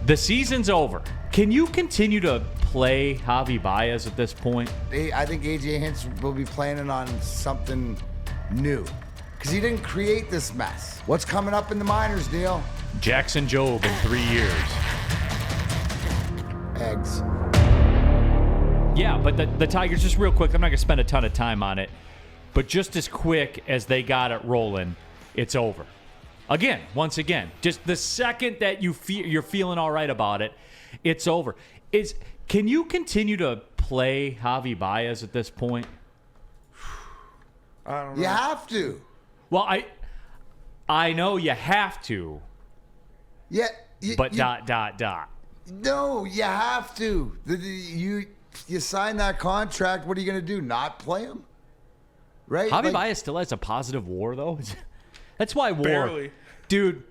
The season's over. Can you continue to play Javy Baez at this point? I think A.J. Hinch will be planning on something new because he didn't create this mess. What's coming up in the minors, Neil? Jackson Jobe in 3 years. Eggs. Yeah, but the Tigers, just real quick, I'm not going to spend a ton of time on it, but just as quick as they got it rolling, it's over. Again, once again, just the second that you're feeling all right about it, it's over. Can you continue to play Javy Baez at this point? I don't know. You have to. Well, I know you have to, Yeah. but ... No, you have to. You sign that contract. What are you going to do? Not play him? Right? Javy Baez still has a positive WAR though. That's why WAR, Barely. dude.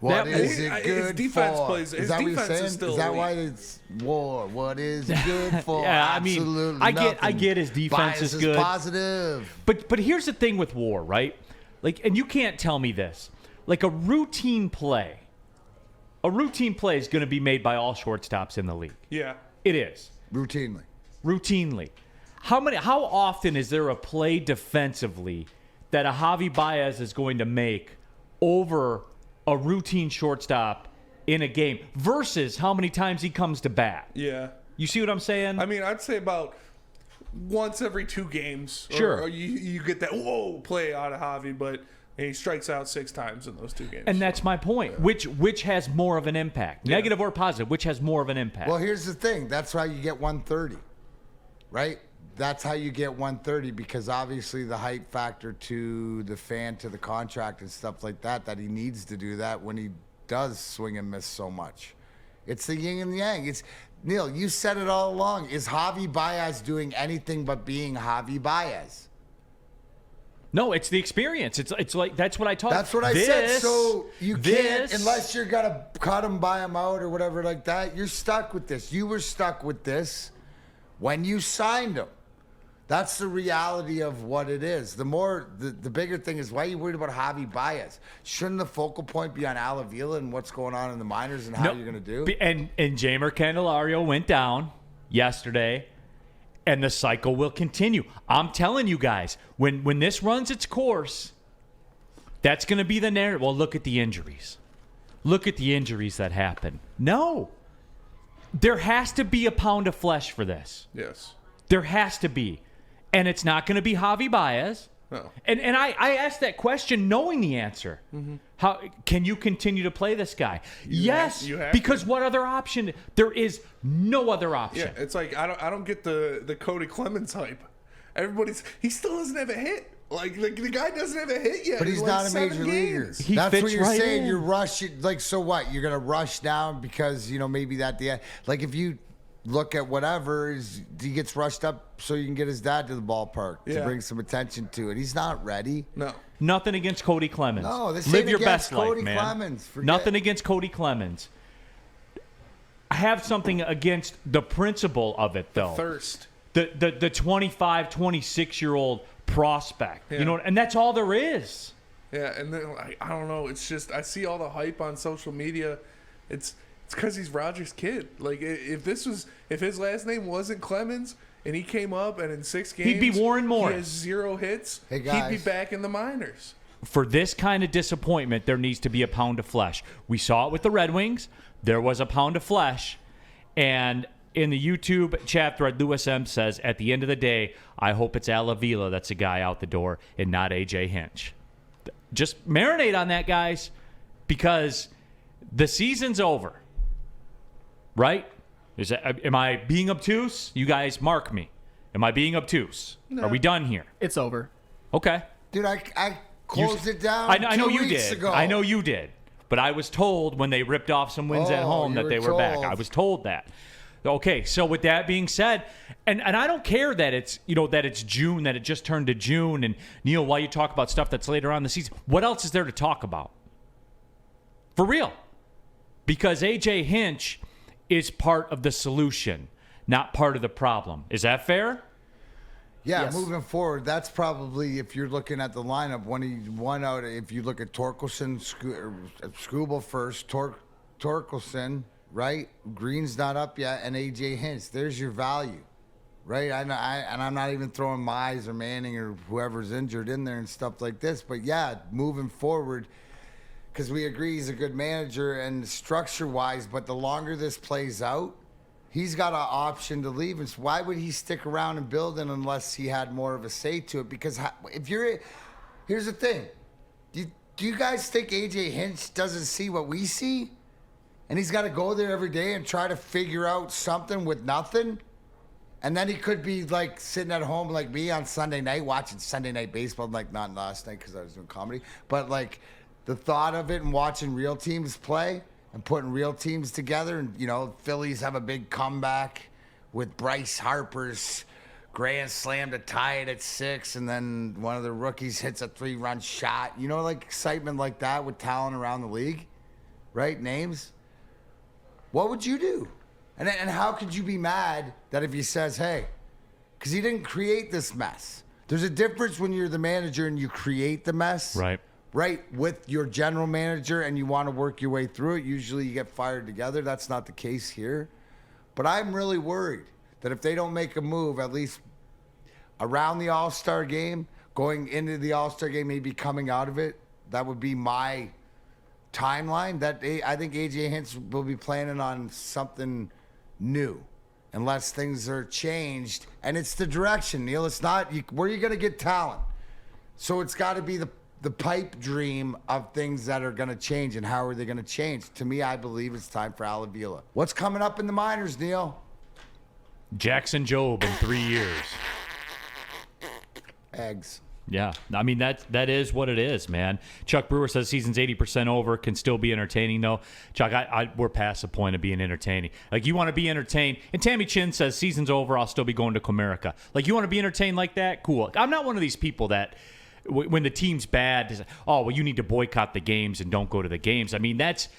What is it good his defense for? plays. Is His that what you're defense saying? is still Is that elite. why it's war? What is it good for? Yeah, I mean, Absolutely I nothing. get his defense Bias is good. Positive. But here's the thing with WAR, right? Like, and you can't tell me this. Like a routine play is going to be made by all shortstops in the league. Yeah. It is. Routinely. How often is there a play defensively that a Javy Baez is going to make over a routine shortstop in a game versus how many times he comes to bat? Yeah. You see what I'm saying? I mean, I'd say about once every 2 games. Sure. Or you get that whoa play out of Javy, but he strikes out 6 times in those 2 games. And that's my point. Which has more of an impact, negative or positive? Which has more of an impact? Well, here's the thing. That's how you get 130, right? That's how you get 130 because obviously the hype factor to the fan, to the contract and stuff like that he needs to do that when he does swing and miss so much. It's the yin and the yang. It's Neil, you said it all along. Is Javy Baez doing anything but being Javy Baez? No, it's the experience. It's like that's what I taught. That's what I said. So you can't, unless you're gonna cut him, buy him out, or whatever like that. You're stuck with this. You were stuck with this when you signed him. That's the reality of what it is. The bigger thing is, why are you worried about Javy Baez? Shouldn't the focal point be on Al Avila and what's going on in the minors and how you're going to do? And Jamer Candelario went down yesterday, and the cycle will continue. I'm telling you guys, when this runs its course, that's going to be the narrative. Well, look at the injuries. Look at the injuries that happen. No. There has to be a pound of flesh for this. Yes. There has to be. And it's not going to be Javy Baez. No. And I asked that question knowing the answer. Mm-hmm. How can you continue to play this guy? Yes, you have because to. what other option? There is no other option. Yeah, it's like I don't get the Cody Clemens hype. He still doesn't have a hit. Like the guy doesn't have a hit yet. But he's like not a major leaguer. That's fits what you're right saying. in. You're rushing. Like, so what? You're gonna rush down because maybe that the end. Like if you look at whatever, he gets rushed up so you can get his dad to the ballpark to bring some attention to it. He's not ready. No. Nothing against Cody Clemens. No, this live ain't your against best Cody life, man. Clemens. Forget. Nothing against Cody Clemens. I have something against the principle of it, though. Thirst. The 25, 26-year-old prospect. Yeah. You know, and that's all there is. Yeah, and then I don't know. It's just I see all the hype on social media. It's because he's Roger's kid. Like if his last name wasn't Clemens and he came up and in 6 games He'd be Warren Morris. He has 0 hits. Hey, guys. He'd be back in the minors. For this kind of disappointment, there needs to be a pound of flesh. We saw it with the Red Wings. There was a pound of flesh. And in the YouTube chat thread, Louis M. says, at the end of the day, I hope it's Al Avila that's the guy out the door and not A.J. Hinch. Just marinate on that, guys, because the season's over. Right? Am I being obtuse? You guys mark me. Am I being obtuse? No. Are we done here? It's over. Okay. Dude, I closed it down. I know 2 you weeks did. ago. I know you did. But I was told when they ripped off some wins at home that they were back. told. I was told that. Okay, so with that being said, and I don't care that it's June, that it just turned to June, and Neil, while you talk about stuff that's later on in the season, what else is there to talk about? For real. Because A.J. Hinch is part of the solution, not part of the problem. Is that fair? Yeah, Yes. moving forward, that's probably, if you're looking at the lineup, one out. If you look at Torkelson, Skubal first, Torkelson, right? Green's not up yet, and AJ Hinch. There's your value, right? And I'm not even throwing Mize or Manning or whoever's injured in there and stuff like this. But yeah, moving forward, because we agree he's a good manager and structure-wise, but the longer this plays out, he's got an option to leave. And so why would he stick around and build it unless he had more of a say to it? Because if you're, here's the thing. Do you guys think AJ Hinch doesn't see what we see? And he's got to go there every day and try to figure out something with nothing? And then he could be like sitting at home like me on Sunday night watching Sunday Night Baseball, like not last night because I was doing comedy, but like the thought of it and watching real teams play and putting real teams together. And, you know, Phillies have a big comeback with Bryce Harper's grand slam to tie it at 6. And then one of the rookies hits a 3-run shot, you know, like excitement like that with talent around the league, right? Names. What would you do? And how could you be mad that if he says, hey, because he didn't create this mess. There's a difference when you're the manager and you create the mess. Right, with your general manager and you want to work your way through it. Usually you get fired together. That's not the case here. But I'm really worried that if they don't make a move, at least around the All-Star game, going into the All-Star game, maybe coming out of it, that would be my timeline. That I think AJ Hinch will be planning on something new unless things are changed. And it's the direction, Neil. It's not, where are you going to get talent? So it's got to be the pipe dream of things that are going to change, and how are they going to change? To me, I believe it's time for Al Avila. What's coming up in the minors, Neil? Jackson Jobe in 3 years. Eggs. Yeah, I mean, that is what it is, man. Chuck Brewer says season's 80% over, can still be entertaining, though. Chuck, we're past the point of being entertaining. Like, you want to be entertained. And Tammy Chin says season's over, I'll still be going to Comerica. Like, you want to be entertained like that? Cool. I'm not one of these people that when the team's bad, oh, well, you need to boycott the games and don't go to the games. I mean, that's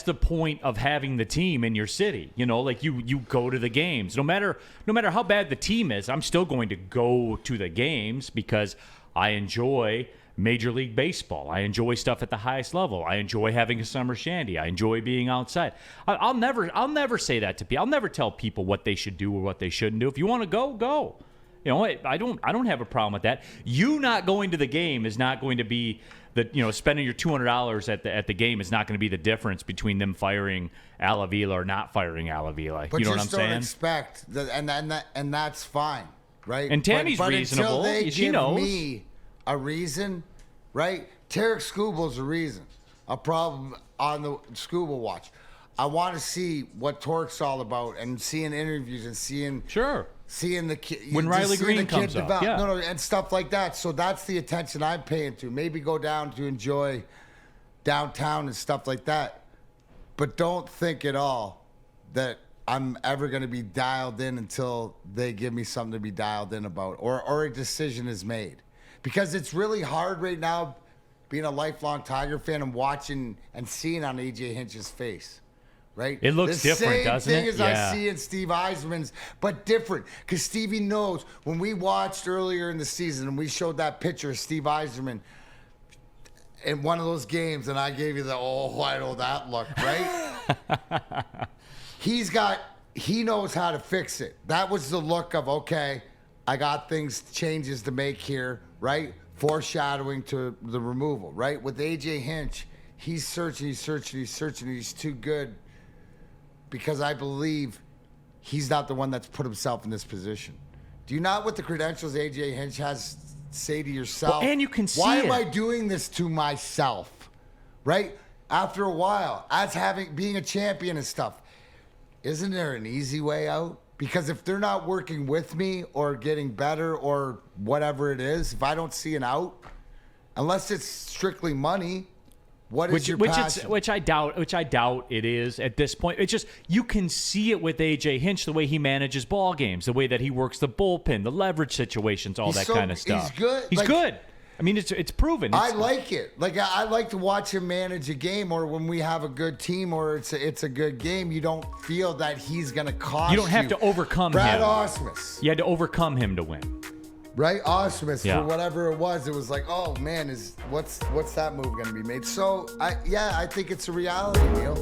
the point of having the team in your city. You know, like you go to the games. No matter how bad the team is, I'm still going to go to the games because I enjoy Major League Baseball. I enjoy stuff at the highest level. I enjoy having a summer shandy. I enjoy being outside. I'll never say that to people. I'll never tell people what they should do or what they shouldn't do. If you want to go, go. You know, I don't have a problem with that. You not going to the game is not going to be spending your $200 at the game is not going to be the difference between them firing Al Avila or not firing Al Avila. But you know what I'm saying? Don't expect that, and that's fine, right? And Tammy's but reasonable. Until they she give knows. me a reason, right? Tarek Skubal's a reason. A problem on the Skubal watch. I want to see what Torque's all about and seeing interviews and seeing the kid when Riley Green comes up, and stuff like that. So that's the attention I'm paying to. Maybe go down to enjoy downtown and stuff like that. But don't think at all that I'm ever going to be dialed in until they give me something to be dialed in about or a decision is made. Because it's really hard right now being a lifelong Tiger fan and watching and seeing on AJ Hinch's face. Right? It looks different, doesn't it? The same thing as I see in Steve Eisman's, but different. Because Stevie knows when we watched earlier in the season and we showed that picture of Steve Eisman in one of those games, and I gave you the, I know that look, right? He knows how to fix it. That was the look of, okay, I got changes to make here, right? Foreshadowing to the removal, right? With AJ Hinch, he's searching, he's too good. Because I believe he's not the one that's put himself in this position. Do you not, with the credentials AJ Hinch has, say to yourself, and you can see why it. am I doing this to myself? Right? After a while, being a champion and stuff, isn't there an easy way out? Because if they're not working with me or getting better or whatever it is, if I don't see an out, unless it's strictly money, what is your passion? Which I doubt it is at this point. It's just you can see it with AJ Hinch, the way he manages ball games, the way that he works the bullpen, the leverage situations, all that kind of stuff. He's good. He's good. I mean, it's proven. I like it. Like I like to watch him manage a game, or when we have a good team, or it's a good game. You don't feel that he's going to cost you. You don't have to overcome Brad him. Osmus. You had to overcome him to win. Right, Osmus, for whatever it was like, oh man, what's that move going to be made? So I think it's a reality, Neil.